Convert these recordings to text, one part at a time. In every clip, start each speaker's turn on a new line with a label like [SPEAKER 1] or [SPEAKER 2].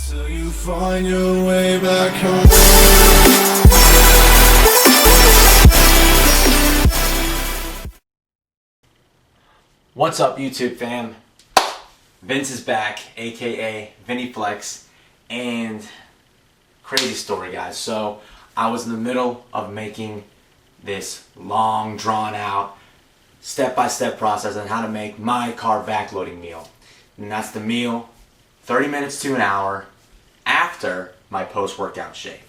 [SPEAKER 1] Till you find your way back home.
[SPEAKER 2] What's up, YouTube fam? Vince is back, aka Vinny Flex, and crazy story, guys. So I was in the middle of making this long, drawn out, step-by-step process on how to make my carb backloading meal. And that's the meal 30 minutes to an hour after my post-workout shake.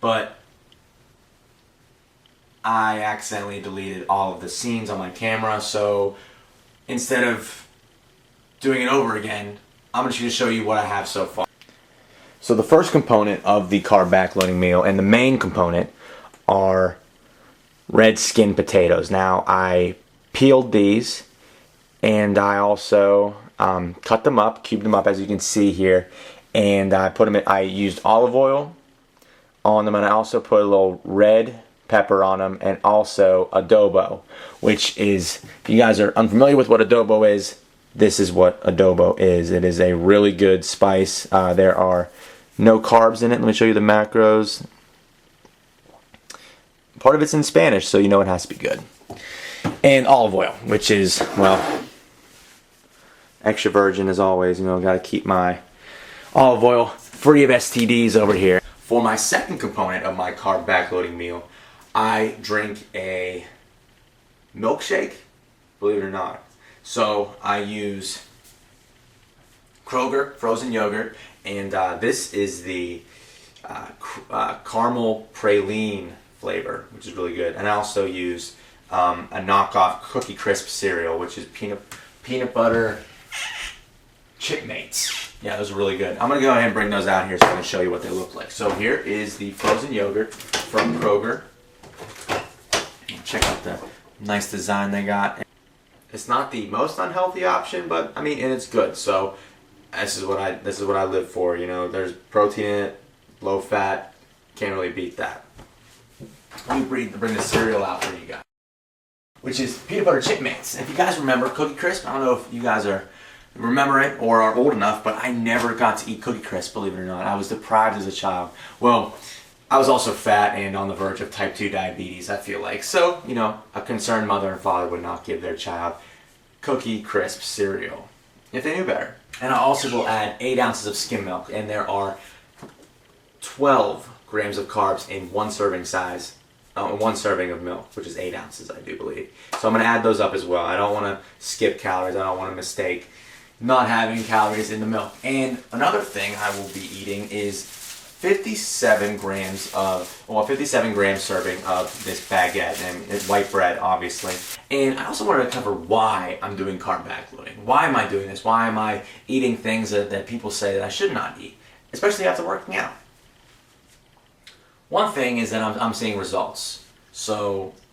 [SPEAKER 2] But I accidentally deleted all of the scenes on my camera, so instead of doing it over again, I'm just going to show you what I have so far. So the first component of the carb backloading meal, and the main component, are red skin potatoes. Now, I peeled these, and I also cut them up, cubed them up, as you can see here, and I put them in. I used olive oil on them, and I also put a little red pepper on them, and also adobo, which is, if you guys are unfamiliar with what adobo is, this is what adobo is. It is a really good spice. There are no carbs in it. Let me show you the macros. Part of it's in Spanish, so you know it has to be good. And olive oil, which is, well, extra virgin as always. You know, got to keep my olive oil free of STDs over here. For my second component of my carb backloading meal, I drink a milkshake, believe it or not. So I use Kroger frozen yogurt, and this is the caramel praline flavor, which is really good. And I also use a knockoff Cookie Crisp cereal, which is peanut butter chip mates. Yeah, those are really good. I'm going to go ahead and bring those out here so I can show you what they look like. So here is the frozen yogurt from Kroger. Check out the nice design they got. It's not the most unhealthy option, but I mean, and it's good. So this is what I live for. You know, there's protein in it, low fat. Can't really beat that. Let me bring the cereal out for you guys, which is peanut butter chip mates. If you guys remember Cookie Crisp, I don't know if you guys remember it or are old enough, but I never got to eat Cookie Crisp, believe it or not. I was deprived as a child. Well, I was also fat and on the verge of type 2 diabetes, I feel like. So, you know, a concerned mother and father would not give their child Cookie Crisp cereal if they knew better. And I also will add 8 ounces of skim milk, and there are 12 grams of carbs in one serving of milk, which is 8 ounces, I do believe. So I'm going to add those up as well. I don't want to skip calories. I don't want to mistake not having calories in the milk. And another thing I will be eating is 57 gram serving of this baguette, and it's white bread, obviously. And I also wanted to cover why I'm doing carb backloading. Why am I doing this? Why am I eating things that people say that I should not eat, especially after working out? One thing is that I'm seeing results,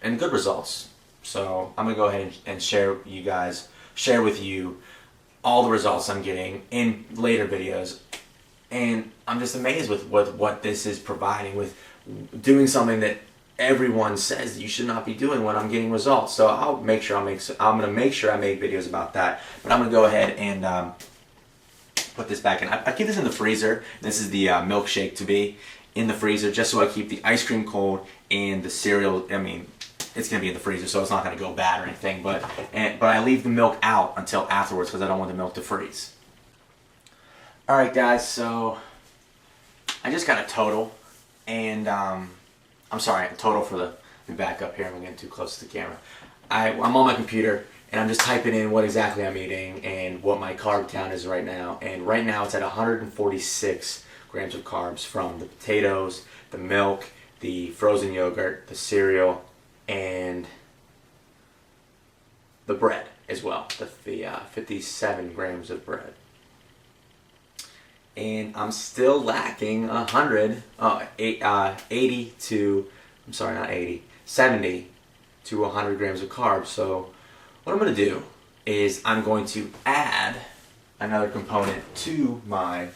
[SPEAKER 2] and good results. So I'm gonna go ahead and share with you all the results I'm getting in later videos. And I'm just amazed with what this is providing, with doing something that everyone says that you should not be doing when I'm getting results. So I'm gonna make sure I make videos about that. But I'm gonna go ahead and put this back in. I keep this in the freezer. This is the milkshake to be in the freezer, just so I keep the ice cream cold and the cereal. I mean, it's gonna be in the freezer, so it's not gonna go bad or anything. But I leave the milk out until afterwards because I don't want the milk to freeze. Alright guys, so I just got a total, and I'm sorry, a total for let me back up here, I'm getting too close to the camera. I'm on my computer, and I'm just typing in what exactly I'm eating and what my carb count is right now. And right now it's at 146 grams of carbs from the potatoes, the milk, the frozen yogurt, the cereal, and the bread as well, the 57 grams of bread. And I'm still lacking 70 to 100 grams of carbs. So what I'm going to do is I'm going to add another component to my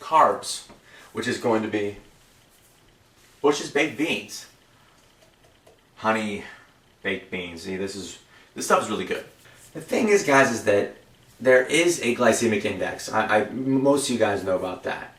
[SPEAKER 2] carbs, which is going to be Bush's baked beans. Honey baked beans. See, this stuff is really good. The thing is, guys, is that there is a glycemic index. Most of you guys know about that.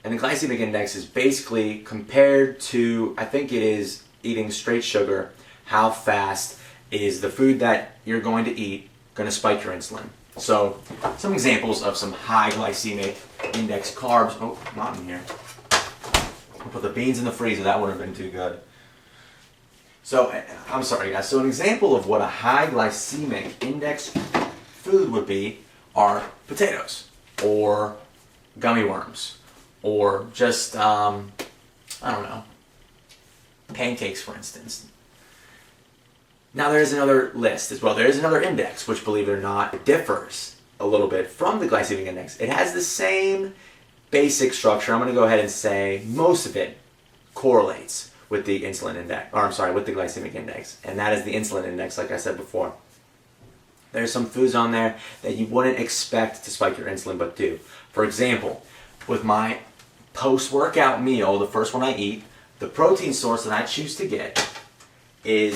[SPEAKER 2] And the glycemic index is basically compared to, I think it is eating straight sugar, how fast is the food that you're going to eat going to spike your insulin. So, some examples of some high glycemic index carbs. Oh, not in here. I'll put the beans in the freezer. That wouldn't have been too good. So, I'm sorry guys. So, an example of what a high glycemic index food would be are potatoes or gummy worms or just, I don't know, pancakes, for instance. Now there's another list as well. There is another index, which, believe it or not, differs a little bit from the glycemic index. It has the same basic structure. I'm going to go ahead and say most of it correlates with the insulin index, or I'm sorry, with the glycemic index, and that is the insulin index, like I said before. There's some foods on there that you wouldn't expect to spike your insulin, but do. For example, with my post-workout meal, the first one I eat, the protein source that I choose to get is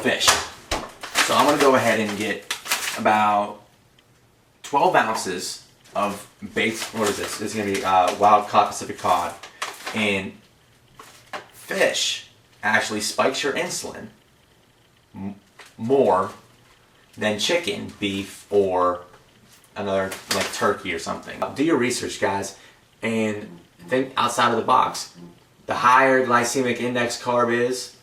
[SPEAKER 2] fish. So I'm going to go ahead and get about 12 ounces of baked, what is this? This is going to be wild caught Pacific cod. And fish actually spikes your insulin more than chicken, beef, or another like turkey or something. Do your research, guys, and think outside of the box. The higher glycemic index carb is,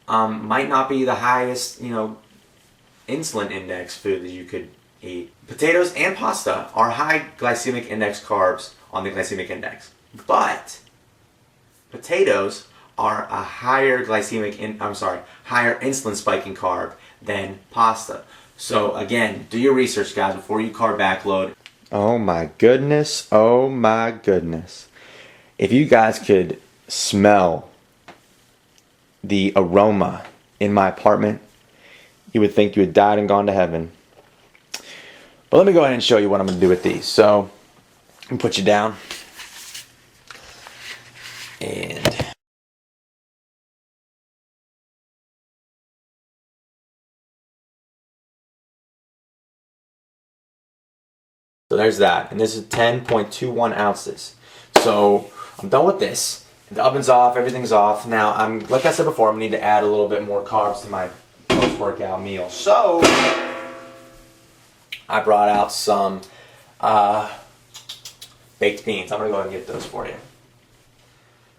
[SPEAKER 2] might not be the highest, insulin index food that you could eat. Potatoes and pasta are high glycemic index carbs on the glycemic index, but potatoes are a higher higher insulin spiking carb than pasta. So again, do your research, guys, before you carb backload. Oh my goodness, oh my goodness. If you guys could smell the aroma in my apartment, you would think you had died and gone to heaven. But let me go ahead and show you what I'm going to do with these. So, I'm going to put you down. And so there's that. And this is 10.21 ounces. So, I'm done with this. The oven's off, everything's off. Now, like I said before, I'm going to need to add a little bit more carbs to my post-workout meal. So, I brought out some baked beans. I'm going to go ahead and get those for you.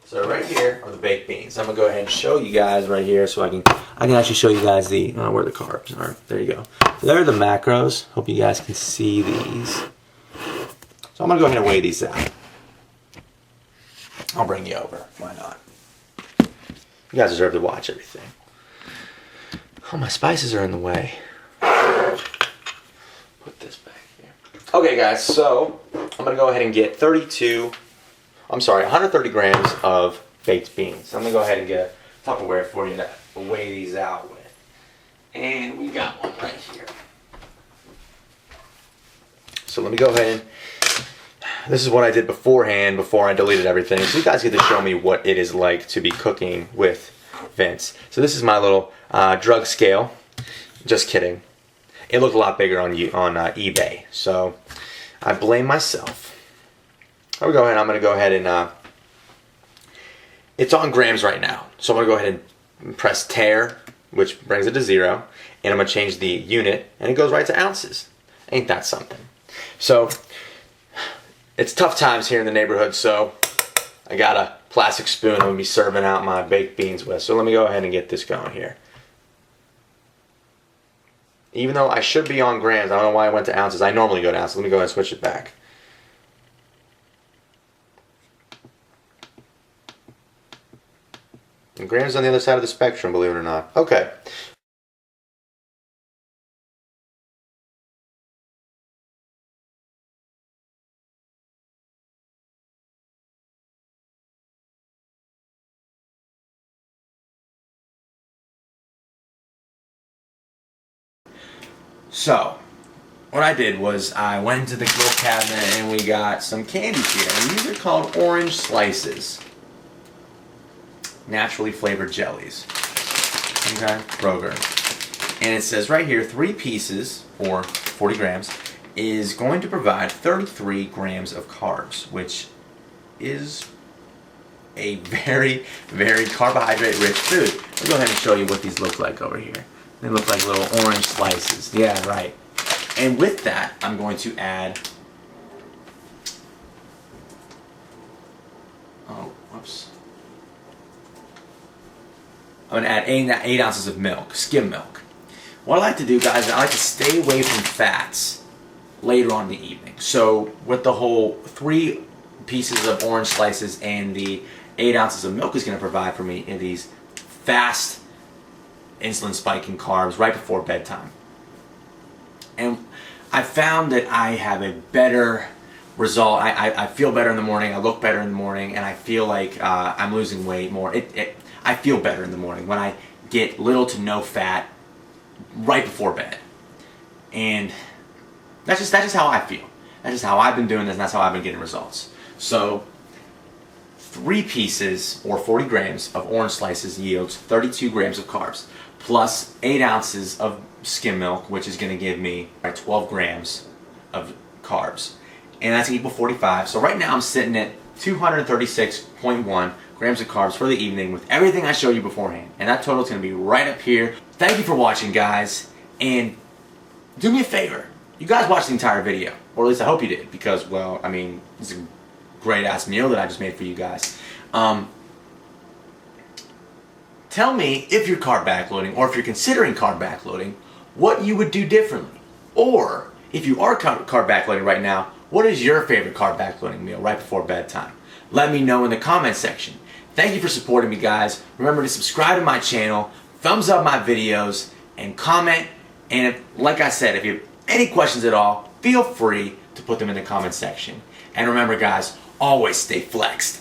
[SPEAKER 2] So right here are the baked beans. I'm going to go ahead and show you guys right here so I can actually show you guys where the carbs are. There you go. So there are the macros. Hope you guys can see these. So I'm going to go ahead and weigh these out. I'll bring you over. Why not? You guys deserve to watch everything. Oh, my spices are in the way. Put this back here. Okay, guys, so I'm going to go ahead and get 130 grams of baked beans. I'm going to go ahead and get a Tupperware for you to weigh these out with. And we got one right here. So let me go ahead and this is what I did beforehand, before I deleted everything. So you guys get to show me what it is like to be cooking with Vince. So this is my little drug scale. Just kidding. It looked a lot bigger on eBay. So I blame myself. I'm going to go ahead and, it's on grams right now. So I'm going to go ahead and press tare, which brings it to 0. And I'm going to change the unit, and it goes right to ounces. Ain't that something? So it's tough times here in the neighborhood, so I got a plastic spoon I'm going to be serving out my baked beans with. So let me go ahead and get this going here. Even though I should be on grams, I don't know why I went to ounces. I normally go to ounces. Let me go ahead and switch it back. And grams on the other side of the spectrum, believe it or not. Okay. So, what I did was I went into the little cabinet and we got some candies here. And these are called orange slices. Naturally flavored jellies. Okay, Kroger. And it says right here, 3 pieces, or 40 grams, is going to provide 33 grams of carbs, which is a very, very carbohydrate-rich food. I'll go ahead and show you what these look like over here. They look like little orange slices. Yeah, right. And with that, I'm going to add... Oh, whoops. I'm going to add 8 ounces of milk, skim milk. What I like to do, guys, is I like to stay away from fats later on in the evening. So with the whole 3 pieces of orange slices and the 8 ounces of milk is going to provide for me in these fast insulin spiking carbs right before bedtime. And I found that I have a better result. I feel better in the morning, I look better in the morning, and I feel like I'm losing weight more. I feel better in the morning when I get little to no fat right before bed. And that's just how I feel. That's just how I've been doing this, and that's how I've been getting results. So 3 pieces or 40 grams of orange slices yields 32 grams of carbs, plus 8 ounces of skim milk, which is going to give me 12 grams of carbs. And that's equal 45. So right now I'm sitting at 236.1 grams of carbs for the evening with everything I showed you beforehand. And that total is going to be right up here. Thank you for watching, guys. And do me a favor. You guys watched the entire video. Or at least I hope you did. Because, well, I mean, it's a great ass meal that I just made for you guys. Tell me if you're carb backloading, or if you're considering carb backloading, what you would do differently. Or if you are carb backloading right now, what is your favorite carb backloading meal right before bedtime? Let me know in the comment section. Thank you for supporting me, guys. Remember to subscribe to my channel, thumbs up my videos, and comment. And like I said, if you have any questions at all, feel free to put them in the comment section. And remember, guys, always stay flexed.